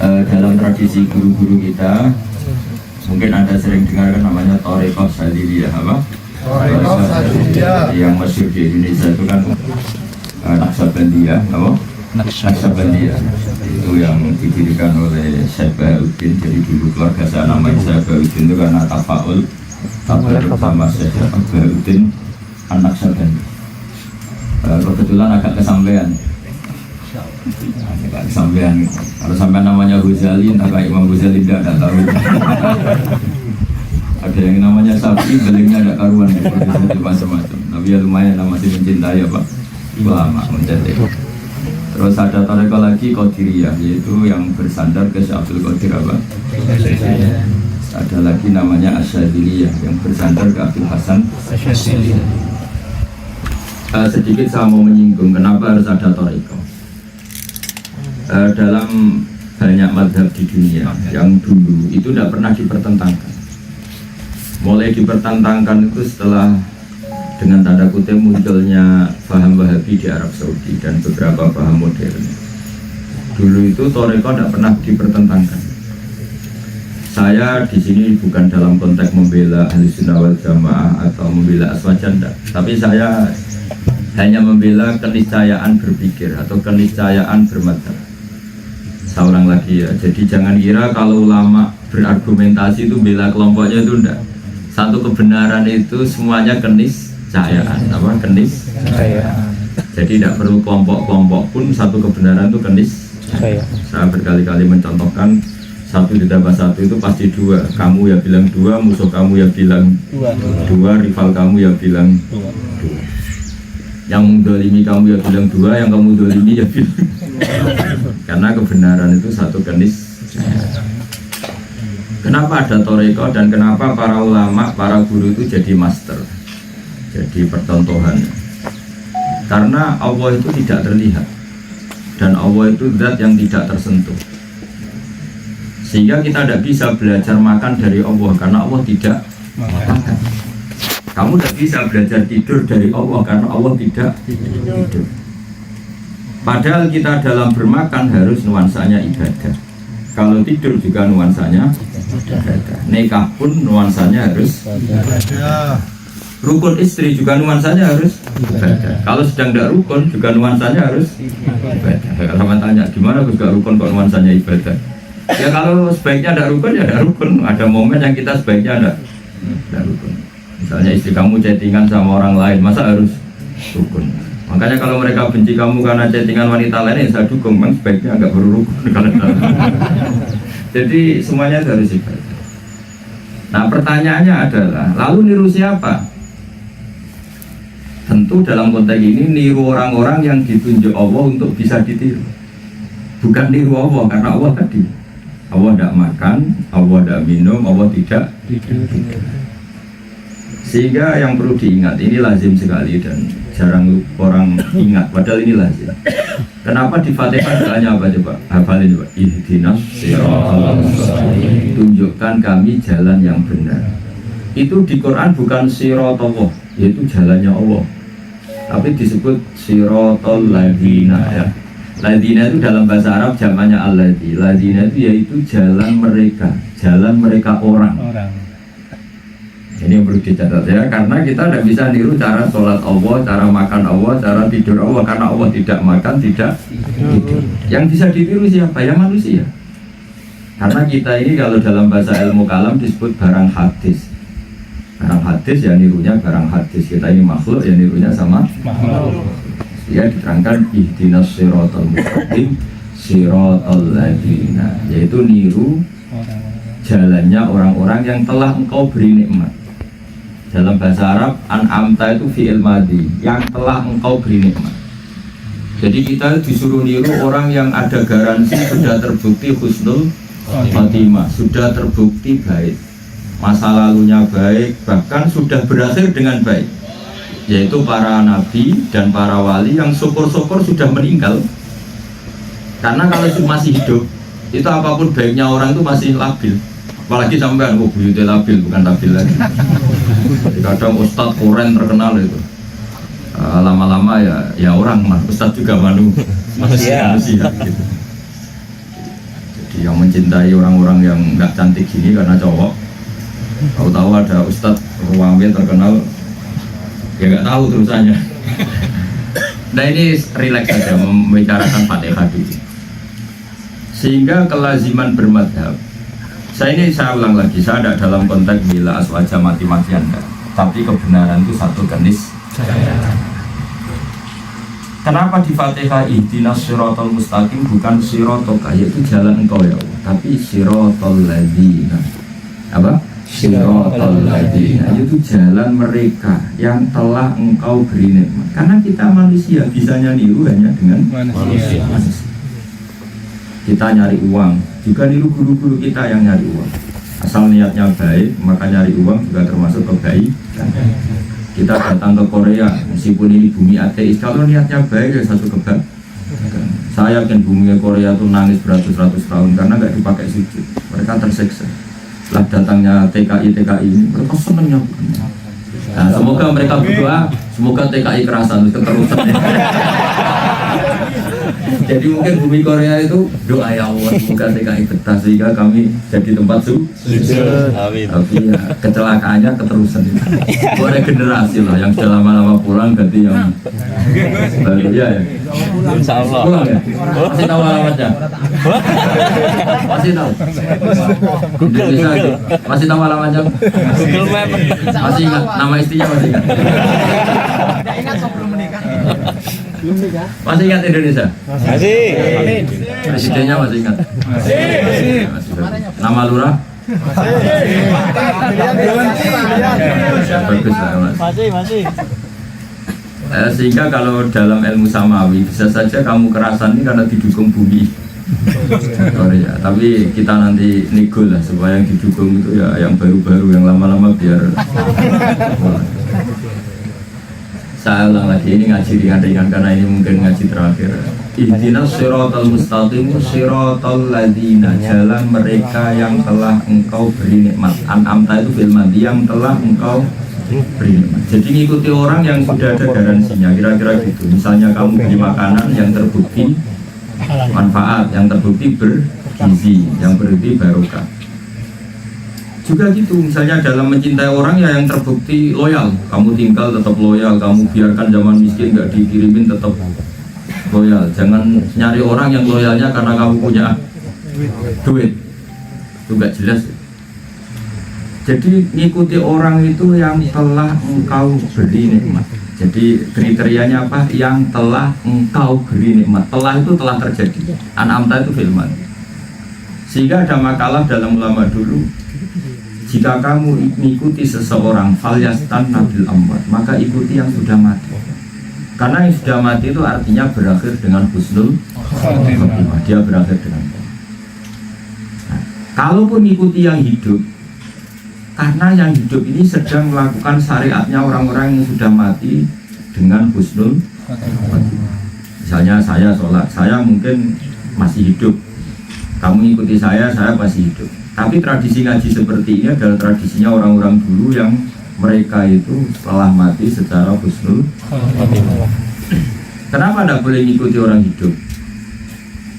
Dalam tradisi guru-guru kita, mungkin Anda sering dengar kan namanya Thariqah Syadziliyah, apa? Thariqah Syadziliyah. Yang masyhur di Indonesia itu kan Naqsabandiyah, apa? Naqsabandiyah itu yang didirikan oleh Syekh Bahauddin. Jadi dulu keluarga saya namanya Syekh Bahauddin itu karena tafaul bersama Syekh Bahauddin An-Naqsabandi. Kebetulan agak kesampean. Kesampean. Kalau sampai namanya Ghazali, entah kayak Imam Ghazali tidak tahu. Ada yang namanya sapi, belengnya ada karuan, macam-macam. Tapi ya lumayan, masih mencintai apa? Ulama mencintai. Terus ada tarekat lagi Qadiriyah, yaitu yang bersandar ke Syekh Abdul Qadir apa? Ada lagi namanya Asyadziliyah yang bersandar ke Abdul Hasan Asyadzili. Sedikit saya mau menyinggung kenapa harus ada tarekat. Dalam banyak mazhab di dunia yang dulu itu tidak pernah dipertentangkan. Mulai dipertentangkan itu setelah dengan tanda kutip munculnya paham Wahabi di Arab Saudi dan beberapa paham modern. Dulu itu tarekat tidak pernah dipertentangkan. Saya di sini bukan dalam konteks membela Ahlussunnah wal Jamaah atau membela Aswajanda, tapi saya hanya membela keniscayaan berpikir atau keniscayaan bermadzhab. Saya ulang lagi ya, jadi jangan kira kalau ulama berargumentasi itu bela kelompoknya, itu enggak. Satu kebenaran itu semuanya keniscayaan, apa keniscayaan. Jadi tidak perlu kelompok-kelompok pun, satu kebenaran itu keniscayaan. Saya berkali-kali mencontohkan satu ditambah satu itu pasti dua. Kamu ya bilang dua, musuh kamu ya bilang dua, rival kamu ya bilang dua. Yang mendolimi kamu ya bilang dua, yang kamu dolimi ya bilang. Karena kebenaran itu satu keniscayaan. Kenapa ada tarekat dan kenapa para ulama, para guru itu jadi master, jadi percontohan? Karena Allah itu tidak terlihat dan Allah itu zat yang tidak tersentuh, sehingga kita tidak bisa belajar makan dari Allah karena Allah tidak makan. Kamu tidak bisa belajar tidur dari Allah karena Allah tidak tidur. Padahal kita dalam bermakan harus nuansanya ibadah. Kalau tidur juga nuansanya ibadah. Nikah pun nuansanya harus ibadah. Rukun istri juga nuansanya harus ibadah. Kalau sedang tidak rukun juga nuansanya harus ibadah. Kalau tanya gimana juga rukun kok nuansanya ibadah? Ya kalau sebaiknya ada rukun ya ada rukun. Ada momen yang kita sebaiknya ada rukun. Misalnya istri kamu chattingan sama orang lain, masa harus rukun? Makanya kalau mereka benci kamu karena chattingan wanita lain, ya saya dukung, memang sebaiknya agak berrukun. Jadi semuanya harus ibadah. Nah pertanyaannya adalah, lalu niru siapa? Tentu dalam konteks ini niru orang-orang yang ditunjuk Allah untuk bisa ditiru. Bukan niru Allah, karena Allah tadi Allah tidak makan, Allah tidak minum, Allah tidak tidur. Sehingga yang perlu diingat, ini lazim sekali dan jarang orang ingat, padahal ini lazim. Kenapa di Fatihah doanya apa coba? Hafalin coba. Ihdinas siratal mustaqim. Tunjukkan kami jalan yang benar. Itu di Quran bukan siratallah, yaitu jalannya Allah. Tapi disebut siratal ladzina ya. Ladzina itu dalam bahasa Arab jamannya alladzi. Ladzina itu yaitu jalan mereka orang. Ini yang perlu dicatat ya, karena kita tidak bisa niru cara sholat Allah, cara makan Allah, cara tidur Allah, karena Allah tidak makan, tidak tidur. Yang bisa ditiru siapa? Ya manusia. Karena kita ini kalau dalam bahasa ilmu kalam disebut barang hadis. Barang hadis ya nirunya barang hadis. Kita ini makhluk ya nirunya sama makhluk. Ya diterangkan ihdinas siratal mustaqim siratal ladzina, yaitu niru jalannya orang-orang yang telah engkau beri nikmat. Dalam bahasa Arab, an'amta itu fi'il madhi, yang telah engkau beri nikmat. Jadi kita disuruh niru orang yang ada garansi sudah terbukti husnul khotimah, sudah terbukti baik, masa lalunya baik, bahkan sudah berakhir dengan baik, yaitu para nabi dan para wali yang syukur-syukur sudah meninggal. Karena kalau masih hidup, itu apapun baiknya orang itu masih labil. Apalagi sampean, buyutnya labil, bukan labil lagi. Kadang ustadz koren terkenal itu, lama-lama ya orang, ustadz juga manu. Manusia. Gitu. Jadi yang mencintai orang-orang yang nggak cantik gini karena cowok. Tahu-tahu ada Ustadz Ruwamil terkenal, ya nggak tahu terusannya. Nah ini rileks saja membicarakan Fatihah dulu. Sehingga kelaziman bermadhab. Saya ulang lagi, saya ada dalam konteks bila aswaja mati-mati Anda. Tapi kebenaran itu satu kenis. Kenapa di Fatihah ihdinas siratal mustaqim bukan siratoka, yaitu jalan engkau ya Allah, tapi siratal ladzina. Apa? Siratal ladzina, itu jalan mereka yang telah engkau beri nikmat. Karena kita manusia bisanya niru hanya dengan manusia. Kita nyari uang, juga niru guru-guru kita yang nyari uang. Asal niatnya baik, maka nyari uang juga termasuk kebaikan. Kita datang ke Korea, meskipun ini bumi ateis, kalau niatnya baik ya satu kebaikan. Saya yakin bumi Korea itu nangis beratus-ratus tahun karena nggak dipakai sujud. Mereka tersiksa. Setelah datangnya TKI ini, mereka senang nyambut. Nah, semoga mereka berdoa, semoga TKI kerasan keterusan. Jadi mungkin bumi Korea itu doa ya Allah, semoga TKI betah sehingga kami jadi tempat sujud. Amin. Tapi ya, kecelakaannya keterusan. Boleh generasi lah yang sudah lama-lama pulang ganti yang baru ya. Insya Allah. Pulang ya. Masih tahu alamatnya? Masih tahu. Google. Masih tahu alamatnya? Google Map. Masih ingat nama istrinya masih ingat? Tidak ingat sebelum menikah. Masih ingat Indonesia? Masih. Presidennya masih ingat? Masih. Nama lurah? Bagus lah mas. Masih. Sehingga kalau dalam ilmu samawi bisa saja kamu kerasan ini karena didukung bumi Korea. Tapi kita nanti nego lah supaya yang didukung itu ya yang baru-baru, yang lama-lama biar. Saya ulang lagi, ini ngaji ringan-ringan karena ini mungkin ngaji terakhir. Ihdinas siratal mustaqim siratal ladzina, jalan mereka yang telah engkau beri nikmat. An'amta itu fil madhi, yang telah engkau beri nikmat. Jadi ngikuti orang yang sudah ada garansinya, kira-kira gitu. Misalnya kamu beli makanan yang terbukti manfaat, yang terbukti bergizi, yang berbukti barokah. Juga gitu, misalnya dalam mencintai orang ya yang terbukti loyal. Kamu tinggal tetap loyal, kamu biarkan zaman miskin nggak dikirimin tetap loyal. Jangan nyari orang yang loyalnya karena kamu punya duit, itu nggak jelas. Jadi ngikuti orang itu yang telah engkau beri nikmat. Jadi kriterianya apa? Yang telah engkau beri nikmat. Telah itu telah terjadi. An'amta itu filman. Sehingga ada makalah dalam ulama dulu, jika kamu mengikuti seseorang falyastan nabil amwat, maka ikuti yang sudah mati. Karena yang sudah mati itu artinya berakhir dengan husnul khotimah. Dia berakhir dengan nah, kalaupun ikuti yang hidup, karena yang hidup ini sedang melakukan syariatnya orang-orang yang sudah mati dengan husnul khotimah. Misalnya saya sholat, saya mungkin masih hidup, kamu ikuti saya masih hidup. Tapi tradisi ngaji seperti ini adalah tradisinya orang-orang dulu yang mereka itu telah mati secara husnul khotimah. Kenapa tidak boleh mengikuti orang hidup?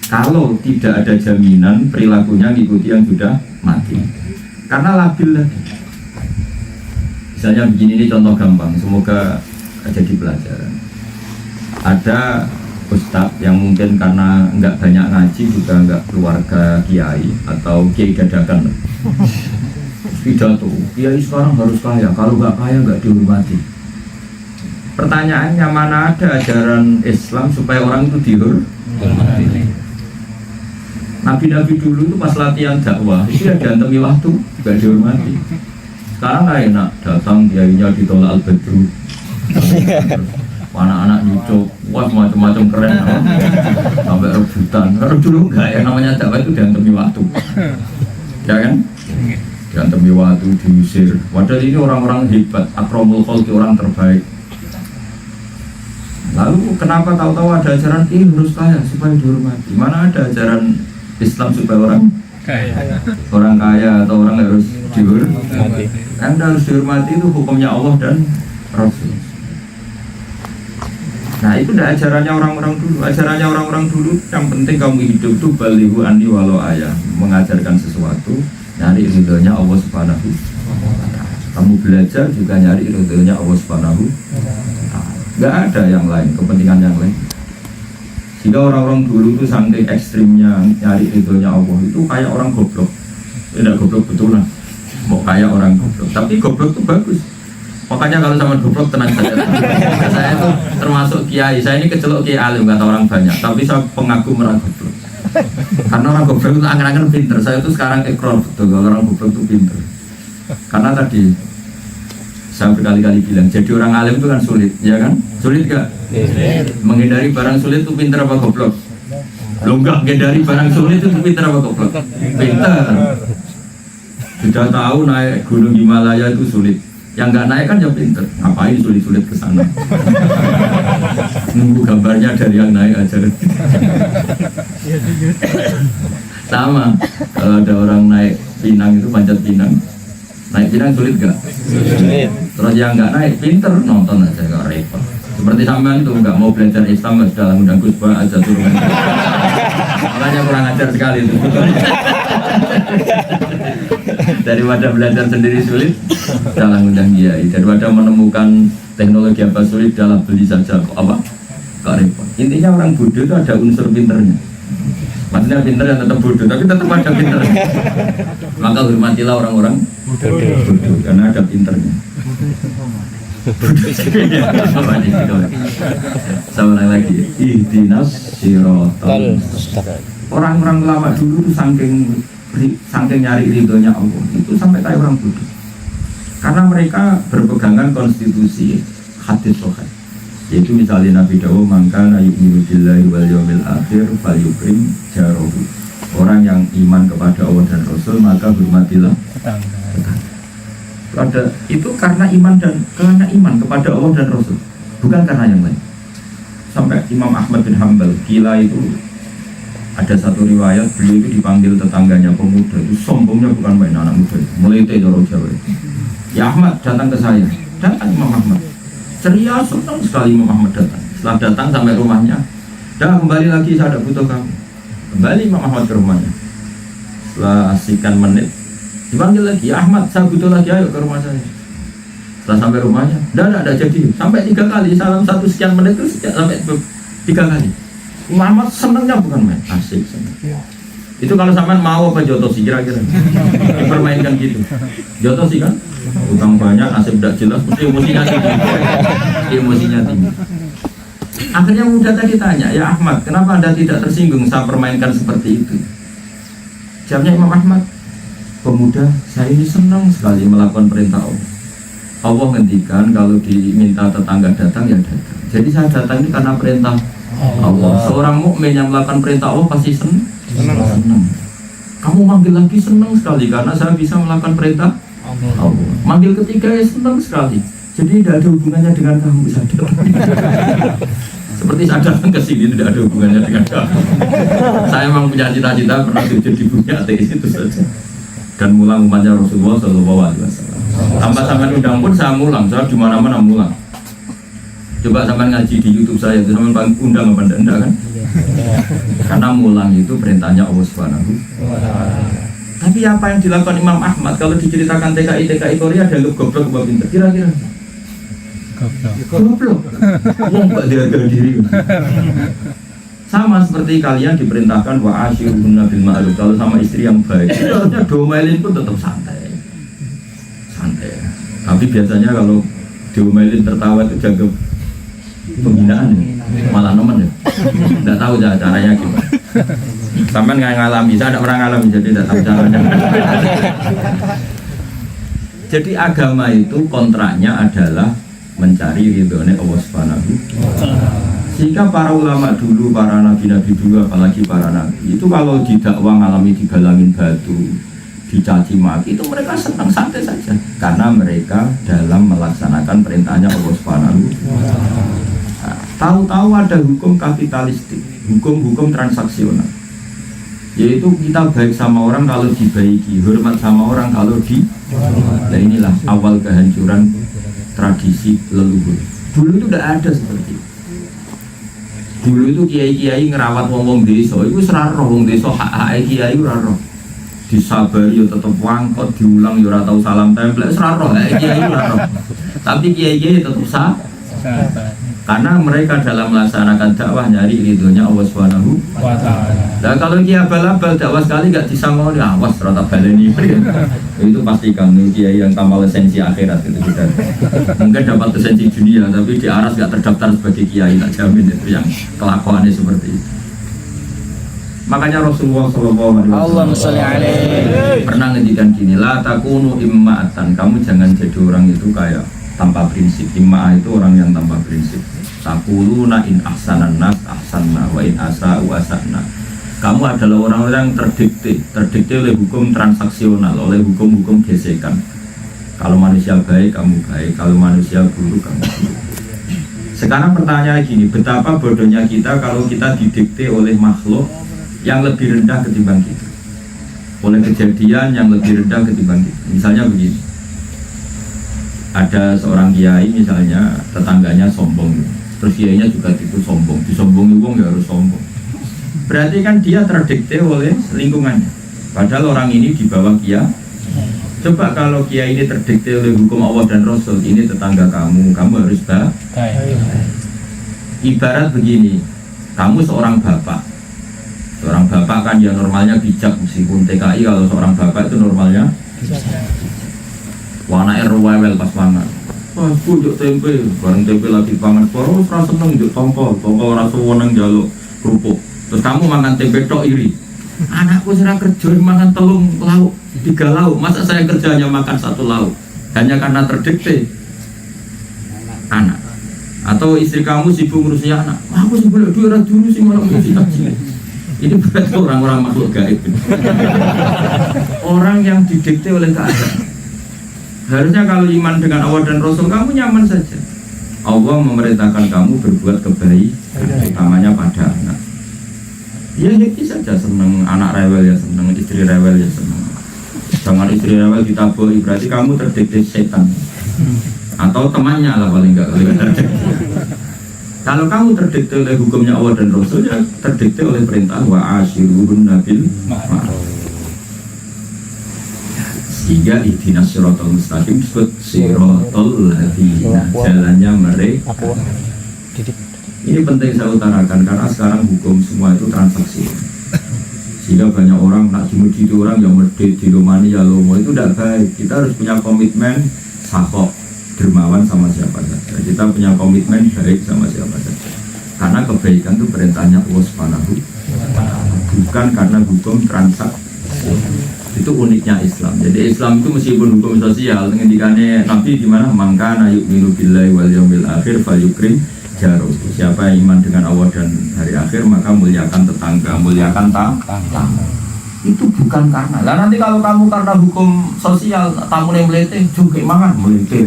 Kalau tidak ada jaminan perilakunya mengikuti yang sudah mati, karena labil lagi. Misalnya begini, ini contoh gampang, semoga jadi pelajaran. Ada ustadz yang mungkin karena nggak banyak ngaji, juga nggak keluarga kiai atau kiai dadakan, pidato, kiai sekarang harus kaya, kalau nggak kaya nggak dihormati. Pertanyaannya, mana ada ajaran Islam supaya orang itu dihormati? Nabi-nabi dulu itu pas latihan dakwah itu ya diantemi waktu, nggak dihormati. Sekarang nggak enak, datang kiainya ditolak al-badru, anak-anak nyucuk, wah macam-macam keren, sampai rebutan. Kalau dulu nggak ya, namanya dakwah itu diantemi waktu, ya kan? Diantemi waktu, diusir. Padahal ini orang-orang hebat, akromul khalqi, orang terbaik. Lalu kenapa tahu-tahu ada ajaran ini harus kaya supaya dihormati? Mana ada ajaran Islam supaya orang kaya atau orang harus dihormati? Anda harus dihormati, itu hukumnya Allah dan Rasul. Nah itu udah ajarannya orang-orang dulu. Ajarannya orang-orang dulu yang penting kamu hidup tuh balighu anni walau ayah, mengajarkan sesuatu, nyari ridhonya Allah Subhanahu wa ta'ala. Kamu belajar juga nyari ridhonya Allah Subhanahu wa ta'ala. Nggak ada yang lain, kepentingan yang lain. Jika orang-orang dulu itu saking ekstrimnya nyari ridhonya Allah itu kayak orang goblok. Tidak goblok betulan, mau kayak orang goblok. Tapi goblok itu bagus. Makanya kalau sama goblok tenang saja. Saya itu termasuk kiai. Saya ini kecelok kiai alim kata orang banyak. Tapi saya pengagum orang goblok. Karena orang goblok itu angan-angan pinter. Saya itu sekarang ikrar betul kalau orang goblok itu pinter. Karena tadi saya berkali-kali bilang, jadi orang alim itu kan sulit, ya kan? Sulit gak? Menghindari barang sulit itu pinter apa goblok? Lo enggak, menghindari barang sulit itu pinter apa goblok? Pinter. Sudah tahu naik gunung Himalaya itu sulit. Yang nggak naik kan ya pinter. Ngapain sulit-sulit ke sana? Nunggu gambarnya dari yang naik aja. Sama. Kalau ada orang naik Pinang itu panjat Pinang. Naik Pinang sulit gak? Sulit. Terus yang nggak naik pinter nonton aja gak repot. Seperti sampean itu nggak mau belajar Islam sudah undang Gusba aja turun. Makanya kurang ajar sekali itu. Daripada belajar sendiri sulit, dalam undang kiai. Daripada menemukan teknologi apa sulit, dalam beli saja kok apa? Kok repot. Intinya orang bodoh itu ada unsur pinternya. Maksudnya pinter yang tetap bodoh, tapi tetap ada pinternya. Maka hormatilah orang-orang bodoh, karena ada pinternya. Sama lagi, ihdinas siratal mustaqim. Orang-orang lama dulu tuh saking nyari ridhonya Allah itu sampai kayak orang bodoh. Karena mereka berpegangan konstitusi hadis sahih. Yaitu misalnya Nabi Dawud mangkana yu'minu billahi wal yawmil akhir falyukrim jarahu. Orang yang iman kepada Allah dan Rasul maka hormatilah tetangga. Ada itu karena iman kepada Allah dan Rasul, bukan karena yang lain. Sampai Imam Ahmad bin Hanbal gila itu, ada satu riwayat beliau itu dipanggil tetangganya pemuda itu sombongnya bukan main anak muda itu, melete jorok Jawa itu. Ya Ahmad datang ke saya, datang Imam Ahmad ceria, senang sekali Imam Ahmad datang. Setelah datang sampai rumahnya, dah kembali lagi saya ada butuh kamu. Kembali Imam Ahmad ke rumahnya. Setelah sekian menit dipanggil lagi, ya Ahmad saya butuh lagi, ayo ke rumah saya. Setelah sampai rumahnya, dah jadi sampai 3 kali, salam 1 sekian menit itu sampai 3 kali. Muhammad senangnya bukan main, asik senang. Itu kalau sampean mau apa jotosi kira-kira dipermainkan gitu. Jotosi kan, utang banyak, nasib tidak jelas, mesti emosinya tinggi. Emosinya tinggi. Akhirnya muda tadi tanya, ya Ahmad, kenapa Anda tidak tersinggung saya permainkan seperti itu? Jawabnya Imam Ahmad, pemuda, saya ini senang sekali melakukan perintah Allah. Allah ngendikan kalau diminta tetangga datang ya datang. Jadi saya datang ini karena perintah Allah. Seorang mukmin yang melakukan perintah Allah pasti senang. Kamu manggil lagi senang sekali karena saya bisa melakukan perintah Allah. Manggil ketiga ya senang sekali. Jadi tidak ada hubungannya dengan kamu saja. Seperti saya datang ke sini tidak ada hubungannya dengan kamu. Saya memang punya cita-cita pernah sujud di bumi ateis itu saja. Dan mulang umatnya Rasulullah SAW. Tanpa sampai undang pun saya mulang. Saya di mana-mana mulang. Coba sampai ngaji di YouTube saya itu sampai undang apa enggak kan? Karena mulang itu perintahnya Allah Subhanahu. Tapi apa yang dilakukan Imam Ahmad kalau diceritakan TKI Korea ada goblok apa pinter? Kira-kira goblok. Wong gak diharga diri. Sama seperti kalian diperintahkan wa asyirun bil ma'ruf, kalau sama istri yang baik. Harusnya domelin pun tetap santai. Tapi biasanya kalau diomelin tertawa itu jaga pembinaan ya, malah nemen ya. Tidak tahu caranya gimana. Sampai nggak ngalami, saya tidak pernah ngalami jadi tidak tahu caranya. Jadi agama itu kontraknya adalah mencari ridhonya Allah Subhanahu. Sehingga para ulama dulu, para nabi-nabi dulu, apalagi para nabi itu kalau didakwa ngalami digalangin batu, dicaci maki, itu mereka senang santai saja karena mereka dalam melaksanakan perintahnya Allah Subhanahu. Tahu-tahu ada hukum kapitalistik, hukum transaksional, yaitu kita baik sama orang kalau dibaiki, hormat sama orang kalau di. Nah inilah awal kehancuran tradisi leluhur. Dulu itu tidak ada seperti itu. Dulu itu kiai-kiai ngerawat wong-wong desa, itu ora roh wong desa hak-hake kiai ora roh. Disabari yo tetep wangkot, diulang yo ora tau salam tempel, ora roh hak kiai ora roh. Tapi kiai-kiai tetep sah. Karena mereka dalam melaksanakan dakwah nyari ridhonya Allah Subhanahu wa ta'ala. Nah kalau kiai abal-abal dakwah sekali gak disangoni, awas rata baleni. Itu pasti kamu kiai yang tambah lisensi akhirat itu sudah. Mungkin dapat lisensi dunia tapi di aras gak terdaftar sebagai kiai, tak jamin itu yang kelakuannya seperti itu. Makanya Rasulullah SAW pernah ngendikan gini, la takunu imma'atan, kamu jangan jadi orang itu kayak tanpa prinsip. Imma'ah itu orang yang tanpa prinsip. Taquluna in ahsanan nas ahsanna wa in asa'u asa'na. Kamu adalah orang-orang yang terdikte oleh hukum transaksional, oleh hukum-hukum gesekan. Kalau manusia baik, kamu baik. Kalau manusia buruk, kamu buruk. Sekarang pertanyaan gini, betapa bodohnya kita kalau kita didikte oleh makhluk yang lebih rendah ketimbang kita, oleh kejadian yang lebih rendah ketimbang kita. Misalnya begini, ada seorang kiai misalnya, tetangganya sombong, terus kiainya juga itu sombong, disombongi wong ya harus sombong. Berarti kan dia terdikte oleh lingkungannya. Padahal orang ini di bawah kiai. Coba kalau kiai ini terdikte oleh hukum Allah dan Rasul, ini tetangga kamu harus baik. Ibarat begini, kamu seorang bapak. Seorang bapak kan ya normalnya bijak, meskipun TKI kalau seorang bapak itu normalnya warna RWL pas mangan. Wah, juk tempe, bareng tempe lagi pangan, baru rasa seneng juk tongkol rasa weneng jaluk kerupuk. Terus kamu makan tempe tok iri. Anakku serang kerja makan telung lauk, 3 lauk. Masa saya kerja hanya makan 1 lauk? Hanya karena terdikte anak. Atau istri kamu sibuk ngurusnya anak. Aku sebelum dulu dulu sih malah ngurusin anak. Ini berarti orang-orang makhluk gaib. Orang yang didikte oleh keadaan. Harusnya kalau iman dengan Allah dan Rasul, kamu nyaman saja. Allah memerintahkan kamu berbuat kebaikan, utamanya pada anak. Ya happy saja, seneng. Anak rewel ya seneng, istri rewel ya seneng. Jangan istri rewel ditaboi, berarti kamu terdikte setan. Atau temannya lah paling enggak. Kalau kamu terdikte oleh hukumnya Allah dan Rasul, ya terdikte oleh perintah wa asyirun nabil ma'ruf. Sehingga ihdinas siratal mustaqim disebut siratal ladzina, jalannya mereka. Ini penting saya utarakan karena sekarang hukum semua itu transaksi. Sehingga banyak orang nak dimuji itu orang yang medit di Romani ya lomo, itu tidak baik. Kita harus punya komitmen sahok, dermawan sama siapa saja. Kita punya komitmen baik sama siapa saja. Karena kebaikan itu perintahnya Allah Subhanahu wa ta'ala, bukan karena hukum transaksi. Itu uniknya Islam. Jadi Islam itu meskipun hukum sosial, ngendikane Nabi di mana mangkana yu'minu billahi wal yaumil akhir falyukrim jaruh. Siapa yang iman dengan Allah dan hari akhir maka muliakan tetangga, muliakan tamu. Itu bukan karena. Lah nanti kalau kamu karena hukum sosial tamu yang melete, juga mangan melete.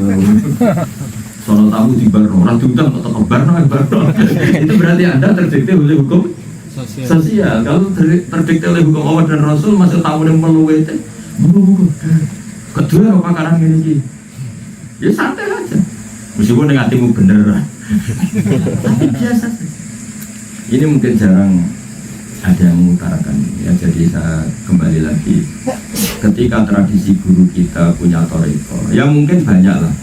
Soal tamu di bar, orang diundang atau ke bar, itu berarti Anda terdikte oleh hukum sosial. Kalau terdikte oleh hukum Allah dan Rasul, masuk tamu yang melete, kedua apa karang ini? Ya santai aja. Meskipun dengan hatimu bener, tapi biasa. Ini mungkin jarang ada yang mengutarakan ya, jadi saya kembali lagi ketika tradisi guru kita punya toriko ya mungkin banyak lah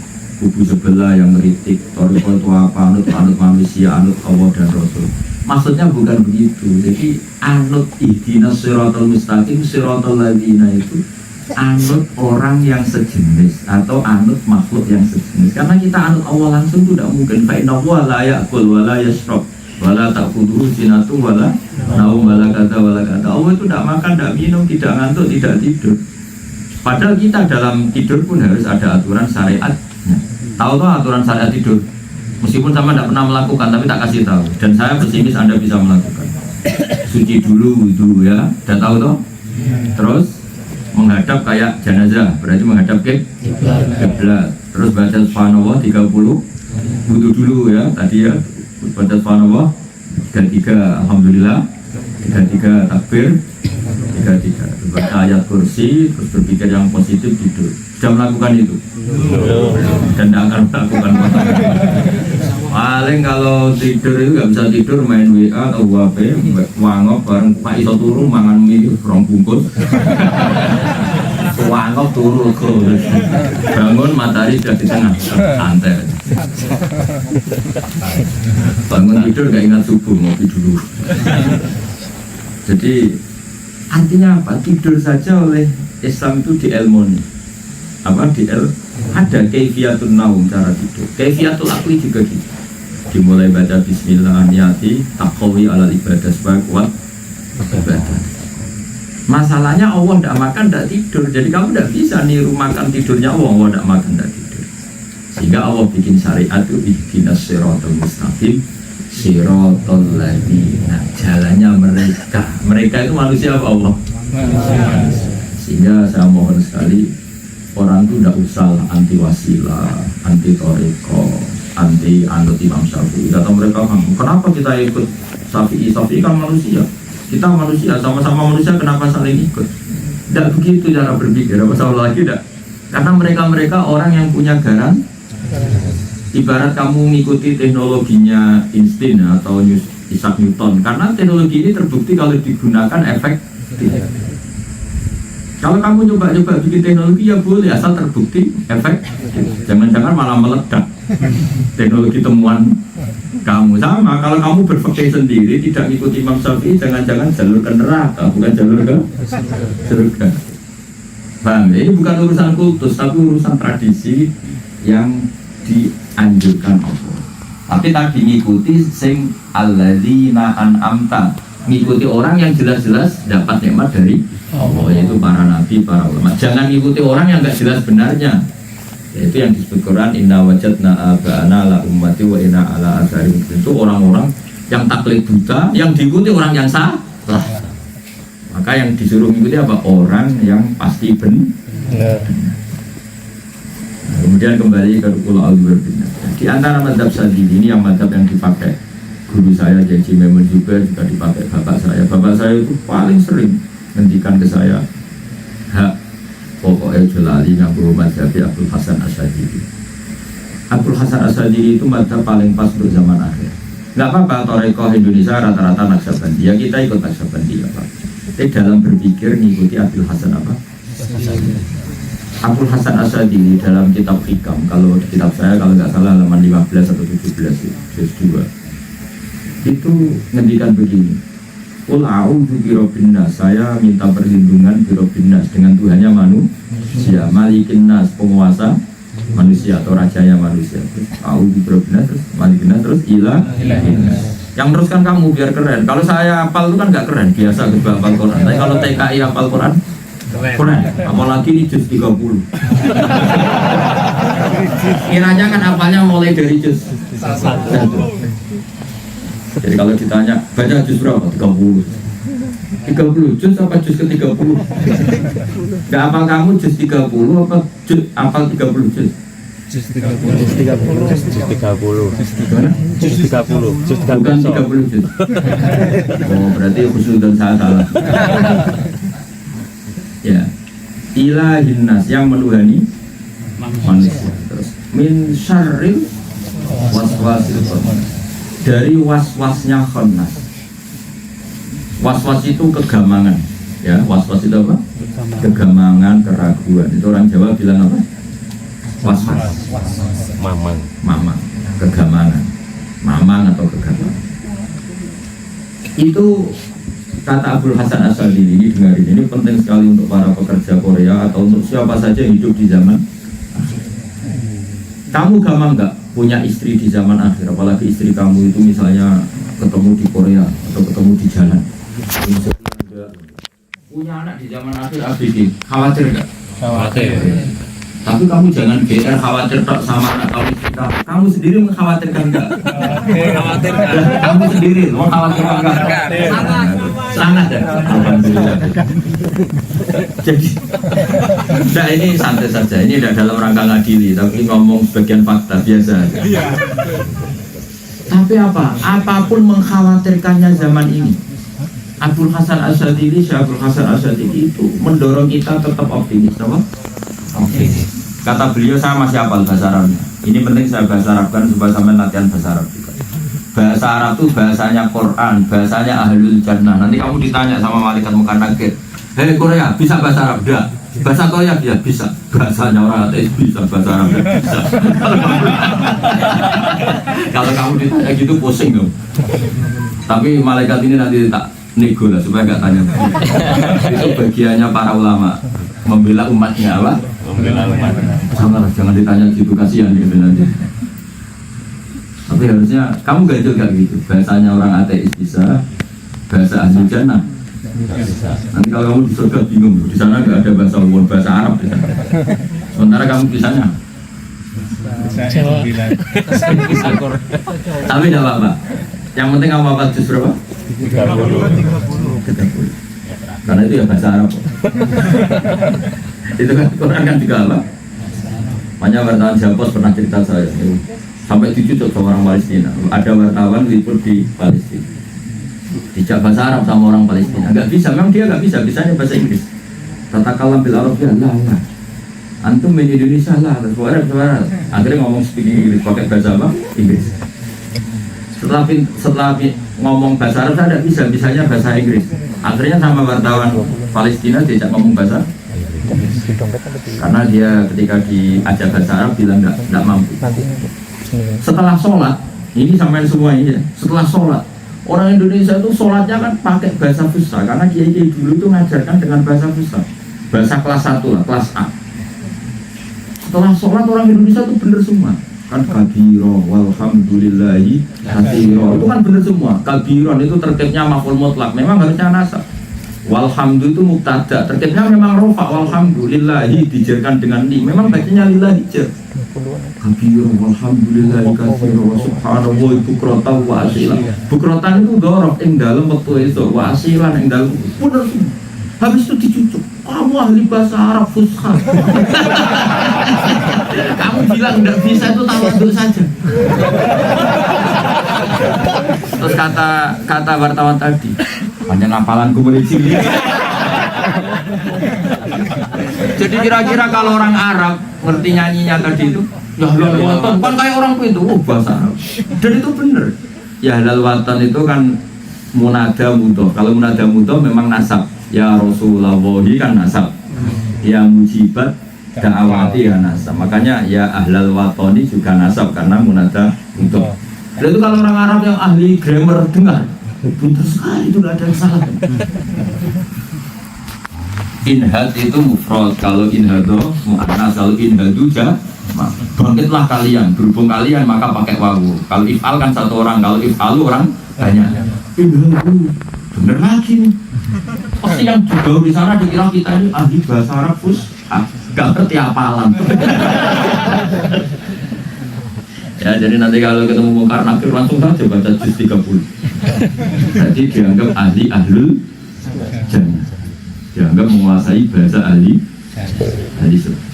kubu sebelah yang meritik toriko itu apa, anut manusia, anut Allah dan Rasul. Maksudnya bukan begitu. Jadi anut ihdinas siratal mustaqim siratal ladzina itu anut orang yang sejenis atau anut makhluk yang sejenis. Karena kita anut Allah langsung itu tidak mungkin. Fa inna huwa la ya'kul wa la yashrab wala ta'khudhuhu sinatun wala naum wala kata. Allah itu tidak makan, tidak minum, tidak ngantuk, tidak tidur. Padahal kita dalam tidur pun harus ada aturan syariatnya. Tahu tuh aturan syariat tidur? Meskipun sama tidak pernah melakukan, tapi tak kasih tahu. Dan saya pesimis Anda bisa melakukan. Suci dulu itu ya, dan tahu toh? Terus menghadap kayak jenazah, berarti menghadap ke kiblat. Terus baca subhanallah 30, wudu dulu ya, tadi ya. Baca subhanallah 33, alhamdulillah 33, takbir 33, baca ayat kursi, terus berpikir yang positif, tidur. Sudah melakukan itu? Dan tidak akan melakukan Paling kalau tidur itu nggak bisa tidur main WA atau HP, wangop bareng Pak iso turu mangan mie rong bungkus. Wangop turu bangun matahari sudah di tengah santai. Bangun tidur nggak ingat subuh ngopi dulu. Jadi artinya apa? Tidur saja oleh Islam itu diilmoni. Ada kaifiatun naum cara tidur. Kaifiatul akli juga gitu. Dimulai baca bismillah niyati taqawi alal ibadah supaya kuat ibadah. Masalahnya Allah tidak makan, tidak tidur. Jadi kamu tidak bisa niru makan tidurnya Allah tidak makan, tidak tidur. Sehingga Allah bikin syariat itu ihdinas siratal mustaqim, siratal ladzina, jalannya mereka. Mereka itu manusia apa Allah? Sehingga saya mohon sekali orang itu tidak usah anti wasilah, anti toriko, anti anut Imam Syafi'i. Kata mereka, kenapa kita ikut Syafi'i? Syafi'i kan manusia. Kita manusia, sama-sama manusia, kenapa saling ikut? Tidak begitu cara berpikir. Apa salah lagi tidak? Karena mereka orang yang punya garan. Ibarat kamu mengikuti teknologinya Einstein atau Isaac Newton. Karena teknologi ini terbukti kalau digunakan efektif. Kalau kamu coba-coba bikin teknologi ya boleh, asal terbukti efektif. Jangan-jangan malah meledak teknologi temuan kamu. Sama, kalau kamu berpikir sendiri tidak mengikuti Imam Syafi'i, jangan-jangan jalur ke neraka, bukan jalur ke surga. Paham ya? Ini bukan urusan kultus, tapi urusan tradisi yang dianjurkan Allah. Tapi tadi mengikuti sing alladzina an'amta, mengikuti orang yang jelas-jelas dapat nikmat dari Allah, yaitu para nabi, para ulama. Jangan mengikuti orang yang enggak jelas benarnya. Yaitu yang disebut Quran inna wajadna aba'ana la ummati wa inna ala atharihim. Itu orang-orang yang taklid buta, yang diikuti orang yang salah. Maka yang disuruh mengikuti apa? Orang yang pasti benar. Nah, kemudian kembali ke Rukul al-Berbina. Di antara mazhab Sadili ini yang mazhab yang dipakai guru saya Jaji Memun juga dipakai bapak saya. Bapak saya itu paling sering ngendikan ke saya, hak pokoknya jelali nganggo mazhab Abdul Hasan Asyadili. Abdul Hasan Asyadili itu mazhab paling pas untuk zaman akhir. Nggak apa-apa, Torekoh Indonesia rata-rata Naksabandi, ya kita ikut Naksabandi apa. Tapi dalam berpikir ngikuti Abdul Hasan apa? Abdul Hasan Asyadili dalam kitab Hikam, kalau di kitab saya kalau nggak salah halaman 15 atau 17 juz 2 itu ngendikan begini, Qul a'udzu birabbin nas, saya minta perlindungan birabbin nas, dengan Tuhannya manusia, malikin nas, penguasa manusia atau rajanya manusia. A'udzu birabbin nas, malikin nas, terus ilahin nas. Yang teruskan kamu biar keren. Kalau saya hafal itu kan nggak keren, biasa kedua hafal Quran. Tapi kalau TKI hafal Quran keren, apalagi ini juz 30. Kiranya kan hafalnya mulai dari juz 1. Jadi kalau ditanya, baca juz berapa? 30 juz apa juz ke-30? Gak hafal kamu juz 30 apa juz hafal 30 juz? Juz 30. Bukan 30 juz. Oh berarti khusus dan salah. Ya, ilahin nas, yang menuhani manusia. Terus min syarril waswasil khannas, dari waswasnya khannas. Waswas itu kegamangan, ya. Waswas itu apa? Kegamangan, keraguan. Itu orang Jawa bilang apa? Waswas. Mamang, kegamangan. Mamang atau kegamangan. Itu kata Abdul Hasan Asyadili, ini dengarin, ini penting sekali untuk para pekerja Korea atau untuk siapa saja yang hidup di zaman akhir. Kamu gampang nggak punya istri di zaman akhir, apalagi istri kamu itu misalnya ketemu di Korea atau ketemu di jalan, punya anak di zaman akhir, ABG, khawatir nggak? Khawatir. Tapi kamu jangan GR khawatir tak sama anak kamu, kamu sendiri mengkhawatirkan nggak? Khawatirkan. Kamu sendiri mengkhawatirkan nggak? Sangat ya, alhamdulillah. Jadi, nah ini santai saja. Ini tidak dalam rangka ngadili, tapi ngomong sebagian fakta biasa. Tapi apa? Apapun mengkhawatirkannya zaman ini, Abdul Hasan Asyadili, Syekh Abdul Hasan Asyadili itu mendorong kita tetap optimis, apa? Optimis. Kata beliau, saya masih hafal bahasa Arabnya. Ini penting saya bahasa Arabkan supaya sampai latihan bahasa Arab juga. Bahasa Arab itu bahasanya Quran, bahasanya Ahlul Jannah. Nanti kamu ditanya sama malaikat muka nakir, hei Korea, bisa bahasa Arab? Enggak. Bahasa Korea ya bisa. Bahasanya orang ateis bisa, bahasa Arab ya bisa. Kalau kamu ditanya gitu pusing dong. Tapi malaikat ini nanti tak nego lah supaya nggak tanya. Itu bagiannya para ulama membela umatnya apa? Membela umatnya. Jangan ditanya gitu, kasihan gitu nanti. Tapi harusnya kamu ganjil gak gitu. Bahasanya orang ateis bisa, bahasa ahli jannah bisa. Nanti kalau kamu di surga bingung, di sana nggak ada bahasa umum, bahasa Arab di sana. Sementara kamu bisanya Jawa. tapi tidak apa-apa. Yang penting kamu apa juz berapa? 30. Karena itu ya bahasa Arab. Itu kan Quran kan juga apa? Banyak wartawan Jampos pernah cerita saya sampai dicucuk sama orang Palestina. Ada wartawan liput di Palestina, dijak bahasa Arab sama orang Palestina, nggak bisa, memang dia nggak bisa, bisanya bahasa Inggris. Tata kalam bil Arab ya lah, antum di Indonesia lah, suara. Akhirnya ngomong speaking Inggris pakai bahasa apa? Inggris. Setelah ngomong bahasa Arab saya tidak bisa, bisanya bahasa Inggris. Akhirnya sama wartawan Palestina diajak ngomong bahasa karena dia ketika diajak bahasa Arab bilang nggak mampu. Setelah sholat, ini sampai semua ini ya, setelah sholat orang Indonesia itu sholatnya kan pakai bahasa Fusha karena kiai dulu itu ngajarkan dengan bahasa Fusha, bahasa kelas 1 lah, kelas A. Setelah sholat orang Indonesia itu bener semua kan, kabiro walhamdulillahi katsiro itu kan bener semua. Kabiron itu tertibnya maf'ul mutlak, memang harusnya nasab. Walhamdu itu mubtada, tertibnya memang rofa. Walhamdulillahi dijerkan dengan li, memang bacanya lillahi jer. Kabiro walhamdulillahi katsiro wa subhanallah bukratan wa asila. Bukratan itu dhorof ing dalem wektu esuk, wa asilan ing dalem bener semua. Habis itu dicucuk, kamu ahli bahasa Arab Fusha. Kamu bilang nggak bisa itu tawaduk saja. Terus kata wartawan tadi, panjang hafalanku berisi. Jadi kira-kira kalau orang Arab ngerti nyanyinya tadi itu, ya halal watan kan kayak orang itu, bahasa Arab. Dan itu benar. Ya halal watan itu kan munada mudhof. Kalau munada mudhof memang nasab. Ya Rasulullah kan nasab. Ya mujibat da'awati ya nasab. Makanya ya ahlal watani juga nasab karena munada mudhof. Dan itu kalau orang Arab yang ahli grammar dengar, pintar sekali, itu tidak ada yang salah. Inhad itu mufrad, kalau inhado mu'annas, kalau inhadu bangkitlah kalian, berhubung kalian maka pakai wawu. Kalau if'al kan satu orang, kalau if'alu orang banyak. Inhadu, bener lagi nih. Pasti yang juga di sana dikira kita ini ahli bahasa Arab gak ngerti hafalan. Ya, jadi nanti kalau ketemu Mungkar Nakir langsung saja baca juz 30. Jadi dianggap ahlul jannah, dianggap menguasai bahasa ahli surga.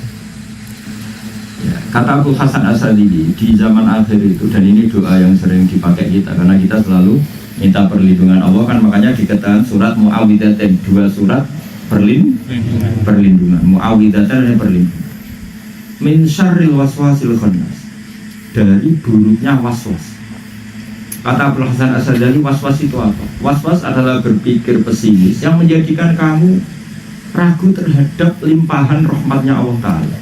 Ya, kata Abu Hasan Asadili di zaman akhir itu, dan ini doa yang sering dipakai kita karena kita selalu minta perlindungan Allah kan, makanya dikatakan surat Muawwidzatain, 2 surat perlindungan. Muawwidzatain perlindungan. Min syarril waswasil khannas, dari buruknya waswas. Kata Abu Hasan Asadili, waswas itu apa? Waswas adalah berpikir pesimis yang menjadikan kamu ragu terhadap limpahan rahmatnya Allah Ta'ala,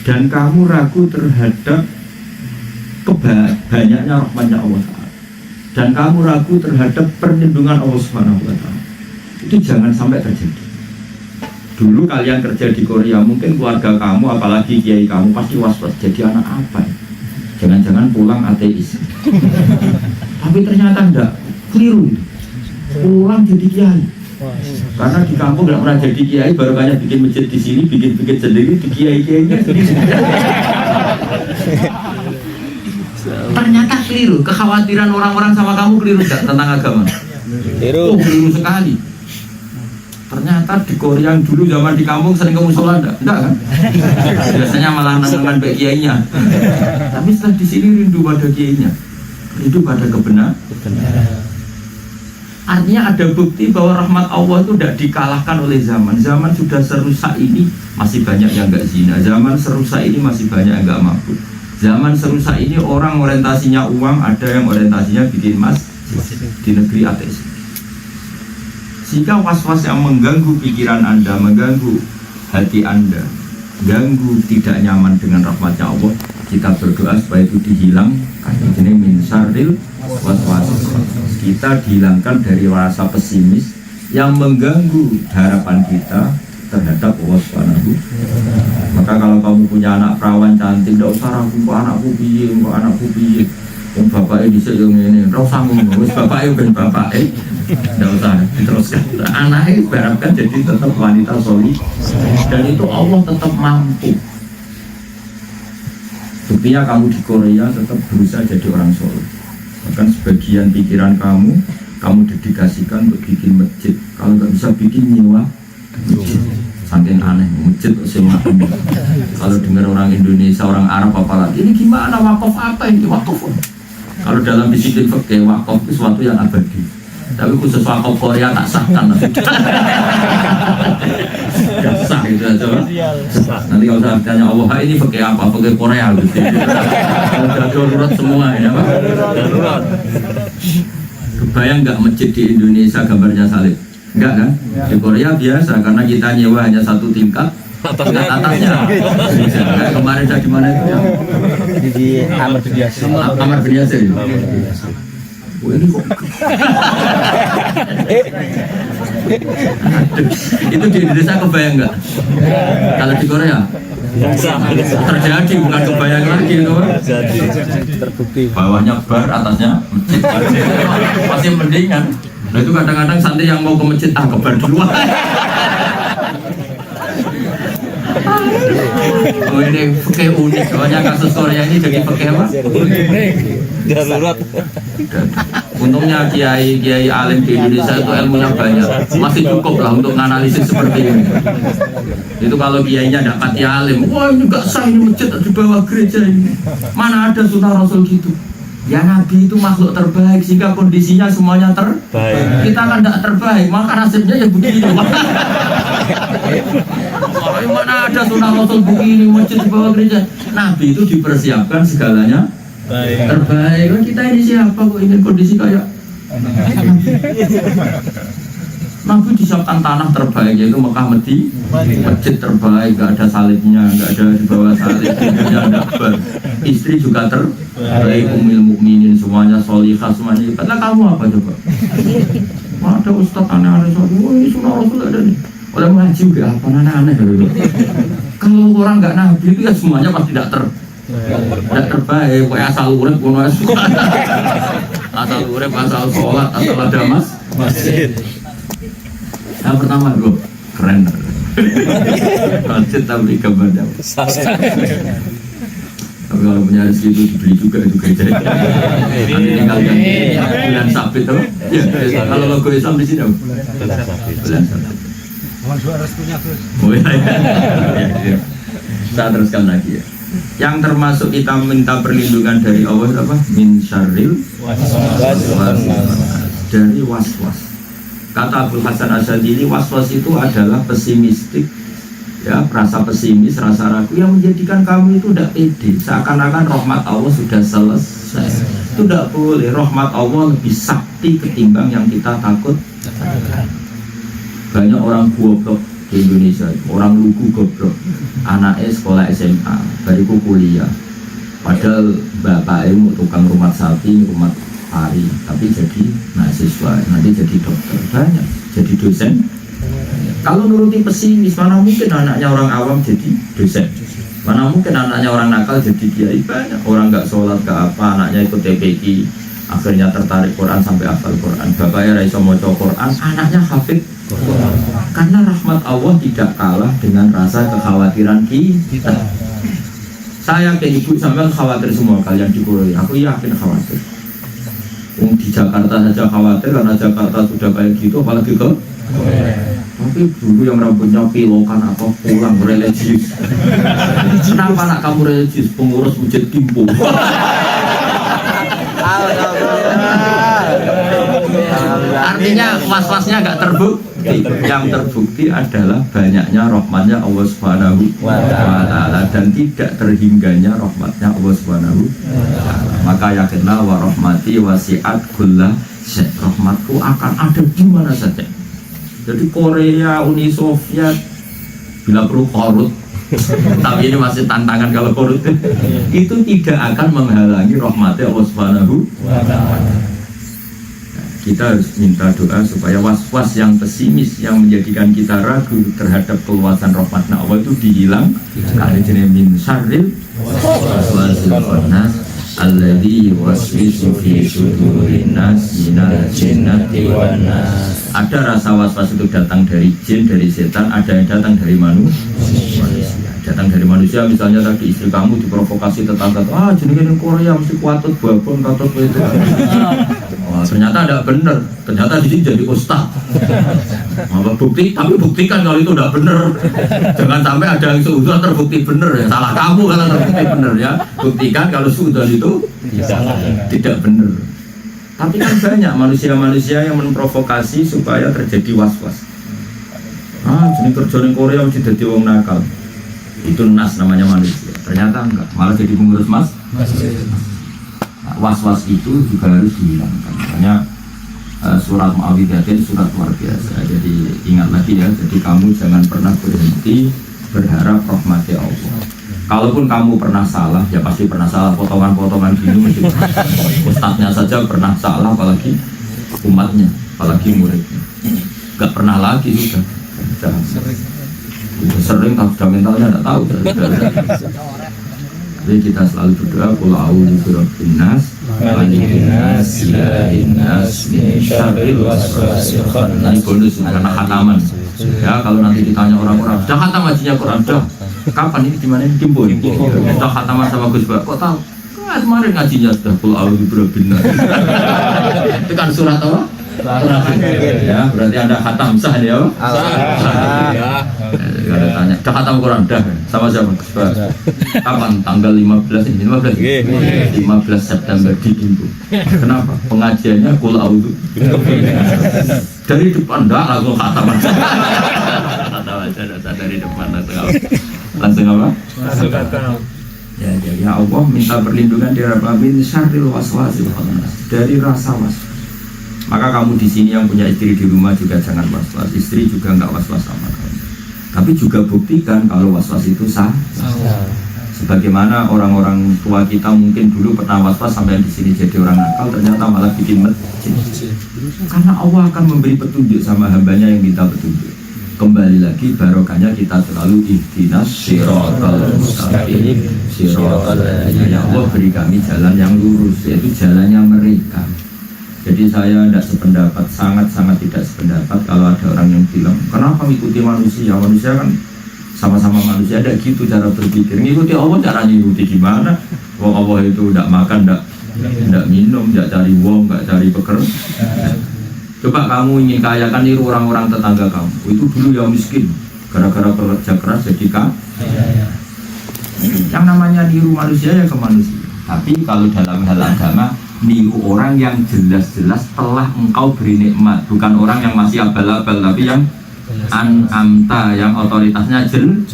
dan kamu ragu terhadap banyaknya rahmatnya Allah Ta'ala, dan kamu ragu terhadap perlindungan Allah Subhanahu wa Ta'ala. Itu jangan sampai terjadi. Dulu kalian kerja di Korea, mungkin keluarga kamu apalagi kiai kamu pasti was-was, jadi anak apa ya? Jangan-jangan pulang ateis. Tapi ternyata enggak, keliru. Pulang jadi kiai. Karena di kampung nggak pernah jadi kiai, baru banyak bikin masjid di sini, bikin sendiri di kiai-kiainya sendiri. Ternyata keliru. Kekhawatiran orang-orang sama kamu keliru nggak tentang agama? Keliru. Keliru sekali. Ternyata di Korea yang dulu zaman di kampung sering ke musola enggak kan? Biasanya malah nangan baik kiainya. Tapi setelah di sini rindu pada kiainya, rindu pada kebenaran. Artinya ada bukti bahwa rahmat Allah itu tidak dikalahkan oleh zaman. Zaman sudah serusak ini masih banyak yang enggak zina. Zaman serusak ini masih banyak yang enggak mabuk. Zaman serusak ini orang orientasinya uang, ada yang orientasinya bikin di negeri ateis. Sehingga was-was yang mengganggu pikiran Anda, mengganggu hati Anda, ganggu tidak nyaman dengan rahmatnya Allah, kita berdoa supaya itu dihilangkan. Ini min syarril waswas. Kita dihilangkan dari rasa pesimis yang mengganggu harapan kita terhadap Allah Subhanahu. Maka kalau kamu punya anak perawan cantik, tidak usah ragu kok anakku piye, Om bapaknya bisa yang ini, tidak usah ngomong, bapaknya ben bapaknya, tidak usah diteruskan. Anaknya diharapkan jadi tetap wanita solih, dan itu Allah tetap mampu. Buktinya kamu di Korea tetap berusaha jadi orang soleh. Bahkan sebagian pikiran kamu dedikasikan untuk bikin masjid. Kalau nggak bisa bikin nyewa masjid. Saking aneh, masjid kok sewa. Kalau dengar orang Indonesia, orang Arab apalagi, ini gimana wakaf apa ini wakaf? Kalau dalam disiplin fikih wakaf itu sesuatu yang abadi. Tapi khusus wakaf Korea tak sahkan. Gak sah gitu aja. Nanti kalau saya tanya Allah, ini fikih apa? Fikih Korea gitu. Darurat semua ini apa? Darurat. Kebayang nggak masjid di Indonesia gambarnya salib? Enggak kan? Di Korea biasa karena kita nyewa hanya satu tingkat atasnya. Kemarin saya di mana itu ya? Di Amar Biasa. Amar Biasa itu. Ini kok. Itu di Indonesia kebayang nggak? Kalau di Korea? Terjadi bukan kebayang lagi itu. Terbukti. Bawahnya bar, atasnya masjid. Masih mendingan. Nah itu kadang-kadang santri yang mau ke masjid ke bar dulu. Oh ini pakai unik, soalnya kasus Korea ini jadi pakai apa? Darurat. Untungnya kiai alim di Indonesia itu ilmunya banyak, masih cukup lah untuk menganalisis seperti ini. Itu kalau kiainya tidak pati alim, wah ini nggak sah ini masjid di bawah gereja ini. Mana ada sunnah Rasul gitu? Ya Nabi itu makhluk terbaik sehingga kondisinya semuanya terbaik. Kita kan tidak terbaik, maka nasibnya ya begini. Mana ada sunnah Rasul begini masjid di bawah gereja? Nabi itu dipersiapkan segalanya terbaik. Kita ini siapa kok ingin kondisi kayak Nabi disiapkan tanah terbaik yaitu Mekah Medina, masjid terbaik, gak ada salibnya, gak ada di bawah salib, tidak ada istri juga terbaik, umil mukminin semuanya solihah semuanya. Kata kamu apa coba? Ada ustaz aneh-aneh soal, ini sunnah Rasul ada nih. Oleh mengaji juga apa aneh-aneh gitu. Kalau orang nggak nabi itu ya semuanya pasti tidak terbaik. Kayak asal urip kuno asal urip, asal sholat, asal ada masjid. Yang pertama gue keren. Masjid tapi gambarnya. Tapi kalau punya rezeki itu dibeli juga itu gereja. Nanti tinggal ganti bulan sabit tuh. Ya, kalau logo Islam di sini bulan sabit. Mohon doa restunya terus. Oh iya. Saya teruskan lagi ya. Yang termasuk kita minta perlindungan dari Allah apa? Min syarril waswas. Dari waswas. Kata Abdul Hasan Asyadili, waswas itu adalah pesimistik, ya, rasa pesimis, rasa ragu yang menjadikan kamu itu tidak pede, seakan-akan rahmat Allah sudah selesai. Itu tidak boleh. Rahmat Allah lebih sakti ketimbang yang kita takut. Banyak orang goblok di Indonesia, orang lugu goblok, anaknya sekolah SMA, bariku kuliah, padahal bapaknya mau tukang rumah sapi, rumah hari, tapi jadi mahasiswa, nanti jadi dokter, banyak jadi dosen. Kalau nuruti pesimis, mana mungkin anaknya orang awam jadi dosen, mana mungkin anaknya orang nakal jadi kiai. Banyak orang nggak sholat, nggak apa, anaknya ikut TPQ, akhirnya tertarik Quran sampai hafal Quran. Bapaknya raiso maca Quran, anaknya hafid Quran. Karena rahmat Allah tidak kalah dengan rasa kekhawatiran kita. Saya yakin ibu sampai khawatir semua kalian di Korea, aku yakin khawatir. Di Jakarta saja khawatir karena Jakarta sudah kayak gitu, apalagi ke tapi dulu yang rambutnya pilokan apa pulang religius. Kenapa anak kamu religius? Pengurus masjid Kimpo. Alhamdulillah. Artinya was-wasnya nggak terbukti. Yang terbukti adalah banyaknya rahmatnya Allah Subhanahu wa Ta'ala dan tidak terhingganya rahmatnya Allah Subhanahu wa Ta'ala. Maka yakinlah wa rahmati wasi'at kulla syai'. Rahmatku akan ada di mana saja. Jadi Korea, Uni Soviet, bila perlu korut, tapi ini masih tantangan kalau korut itu tidak akan menghalangi rahmatnya Allah Subhanahu wa Ta'ala. Kita harus minta doa supaya was-was yang pesimis yang menjadikan kita ragu terhadap keluasan rahmatnya Allah itu dihilang. Karena jenis min syarril waswasil khannas alladzi yuwaswisu fi sudurin nas minal jinnati wan nas. Ada rasa was-was itu datang dari jin, dari setan, ada yang datang dari manusia. Datang dari manusia, misalnya tadi istri kamu diprovokasi tetangga, jenenge Korea mesti kuatut babon katut itu. Wah, ternyata tidak benar. Ternyata di sini jadi ustaz. Bukti, tapi buktikan kalau itu tidak benar. Jangan sampai ada yang sudah terbukti benar ya. Salah kamu kalau terbukti benar ya. Buktikan kalau sudah itu tidak benar. Tapi kan banyak manusia-manusia yang memprovokasi supaya terjadi was-was. Jenis kerja di Korea mesti jadi wong nakal. Itu nas namanya manusia. Ternyata enggak, malah jadi pengurus was-was itu juga harus dihilangkan. Makanya surat Mu'awwidzatain surat luar biasa. Jadi ingat lagi ya, jadi kamu jangan pernah berhenti berharap rahmatnya Allah. Kalaupun kamu pernah salah, ya pasti pernah salah, potongan-potongan gini mesti ustadznya saja pernah salah, apalagi umatnya, apalagi muridnya. Enggak pernah lagi sudah. Sering tak sudah mentalnya tidak tahu. Jadi kita selalu berdoa qul a'udzu birabbin nas malikin nas ilahin nas min syarril waswasil khannas. Ini bonus karena khataman. Ya kalau nanti ditanya orang-orang, sudah khatam ngajinya Quran dah. Kapan ini di mana ini Kimbo? Sudah khataman sama Gus Bak. Kok tahu? Kemarin ngajinya sudah qul a'udzu birabbin nas. Itu kan surat apa? Ya, berarti Anda khatam sah ya? Alhamdulillah. Kalau tanya, dah khatam Quran dah sama siapa? Kapan? Tanggal 15 ini, 15 September di Kimbo. Kenapa? Pengajiannya qul a'udzu. Dari depan dah langsung khatam. Khatam aja dari depan langsung apa? Ya Allah minta perlindungan dari min syarril waswasil khannas, dari rasa was. Maka kamu di sini yang punya istri di rumah juga jangan was-was, istri juga enggak was-was sama kamu. Tapi juga buktikan kalau was-was itu sah. Sebagaimana orang-orang tua kita mungkin dulu pernah was-was sampai di sini jadi orang nakal, ternyata malah bikin masjid. Karena Allah akan memberi petunjuk sama hambanya yang minta petunjuk. Kembali lagi barokahnya kita selalu ihdinas siratal mustaqim, siratal ladzina, ya Allah beri kami jalan yang lurus, yaitu jalannya mereka. Jadi saya tidak sependapat, sangat-sangat tidak sependapat kalau ada orang yang bilang kenapa mengikuti manusia? Manusia kan sama-sama manusia, ada gitu cara berpikir. Ngikuti Allah caranya ngikuti gimana? Wong Allah itu tidak makan, tidak minum, tidak cari uang, tidak cari pekerjaan. Coba kamu ingin kaya, kan niru orang-orang tetangga kamu. Itu dulu yang miskin, gara-gara kerja keras jadi kaya. Yang namanya niru manusia ya ke manusia. Tapi kalau dalam hal agama, niru orang yang jelas-jelas telah engkau beri nikmat, bukan orang yang masih abal-abal, tapi yang an'amta, yang otoritasnya jelas.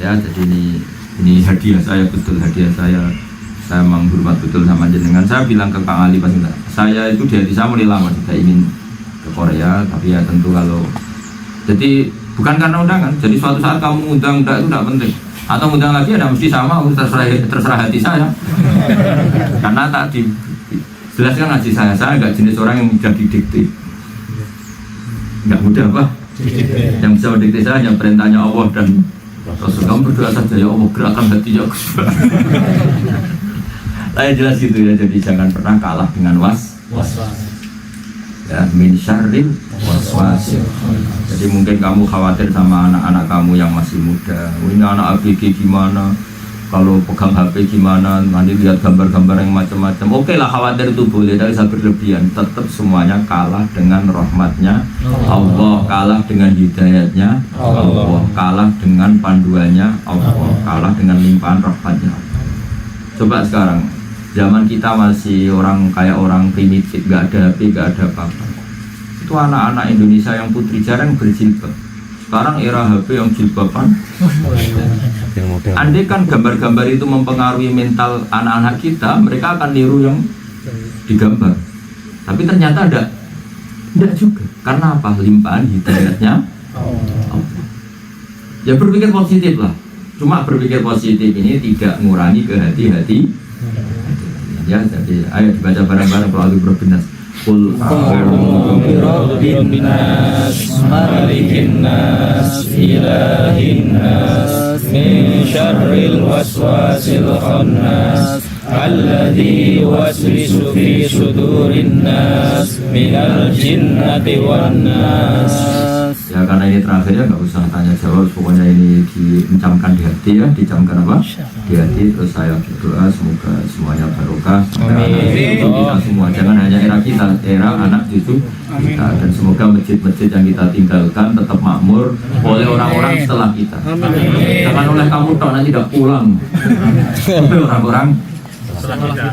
Ya, jadi ini hadiah saya, betul hadiah saya menghormat betul sama jenengan. Saya bilang ke Kang Ali pas saya itu di hati saya mulai lama sudah ingin ke Korea, tapi ya tentu kalau jadi bukan karena undangan, jadi suatu saat kamu undang itu tidak penting. Atau undang lagi ada mesti sama, terserah hati saya. Karena tadi jelaskan ngaji saya agak jenis orang yang mudah didikte. Enggak mudah apa? Yang bisa mendikte saya hanya perintahnya Allah dan Rasul. Kamu berdoa saja ya Allah, gerakan hatinya. Saya jelas gitu ya, jadi jangan pernah kalah dengan was-was. Ya, min syarril waswasil. Jadi mungkin kamu khawatir sama anak-anak kamu yang masih muda. Ini anak ABG gimana? Kalau pegang HP gimana? Nanti lihat gambar-gambar yang macam-macam. Oke lah, khawatir itu boleh, tapi saya berlebihan. Tetap semuanya kalah dengan rahmatnya Allah, kalah dengan hidayatnya Allah, kalah dengan panduannya Allah, kalah dengan limpahan rahmatnya Allah. Coba sekarang Zaman kita masih orang kayak orang primitif, nggak ada HP, nggak ada apa-apa. Itu anak-anak Indonesia yang putri jarang berjilbab. Sekarang era HP yang jilbaban. Yang model. Andai kan gambar-gambar itu mempengaruhi mental anak-anak kita, mereka akan niru yang digambar. Tapi ternyata tidak juga. Karena apa? Limpahan hidayatnya Allah. Ya berpikir positif lah. Cuma berpikir positif ini tidak mengurangi kehati-hati. Ya, jadi ayo dibaca bareng-bareng kalau itu berbinas. Qul a'udzu birabbin nas, malikin nas, ilahin nas, min syarril waswasil khannas, alladzi yuwaswisu fi sudurin nas, minal jinnati wan nas. Ya karena ini terakhir ya nggak usah tanya jawab, pokoknya ini dicamkan di hati ya, dicamkan apa? Di hati. Terus saya berdoa semoga semuanya barokah. Kita semua, jangan hanya era kita, era anak cucu kita, dan semoga masjid-masjid yang kita tinggalkan tetap makmur oleh orang-orang setelah kita. Jangan oleh kamu toh nanti tidak pulang, oleh orang-orang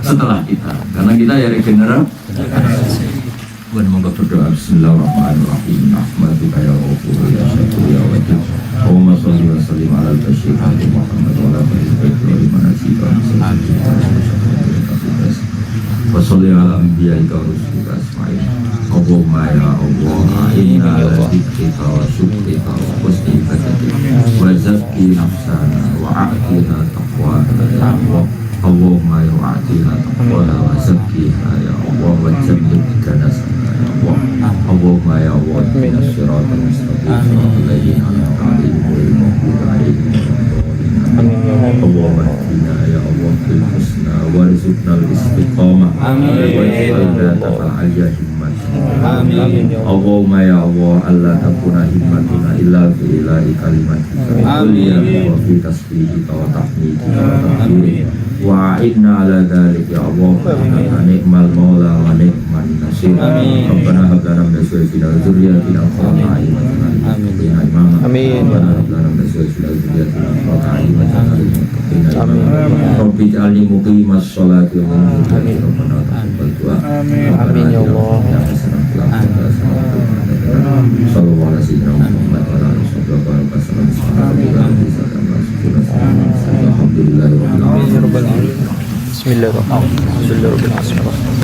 setelah kita, karena kita ya regenerasi. Bukan moga berdoa. Bismillahirrahmanirrahim. Ahmaduka ya Ghafur ya Syakur ya Wajib. Allahumma sholli wa sallim ala al-bashir Muhammad wa ala alihi wa sahbihi wa sholli ala anbiya'ika wa rusulika asma'in. Allahumma ya Allah, inna ala dzikrika wa syukrika wa husni ibadatika wa zakki nafsana wa a'tina taqwana ya Allah. Allahumma ya a'tina taqwana wa zakkiha ya Allah wa jannibna nasana ya Allah. Allahumma ya Allah, ihdinas siratal mustaqim siratal ladzina an'amta 'alaihim ghairil maghdubi 'alaihim waladdallin. Allahumma ihdina ya Allah bil husna warzuqna al-istiqamah wa ij'alna ta'ala himmat. Allahumma ya Allah, alla takuna himmatuna illa fi ilahi kalimatika wa fi tasbihika wa tahmidika wa takbirika wa a'inna ala dhalik ya Allah. Innaka ni'mal maula wa ni'man nasir. Rabbana hab lana min azwajina wa dhurriyyatina qurrata a'yun waj'alna imama. Amin. Rabbana hab lana min azwajina wa dhurriyyatina qurrata a'yun waj'alna imama. Rabbi ij'alni muqimas sholati wa min dhurriyyati rabbana taqabbal du'a. Amin ya Allah. Sallallahu alaihi wa sallam. Alhamdulillah. Bismillahirrahmanirrahim.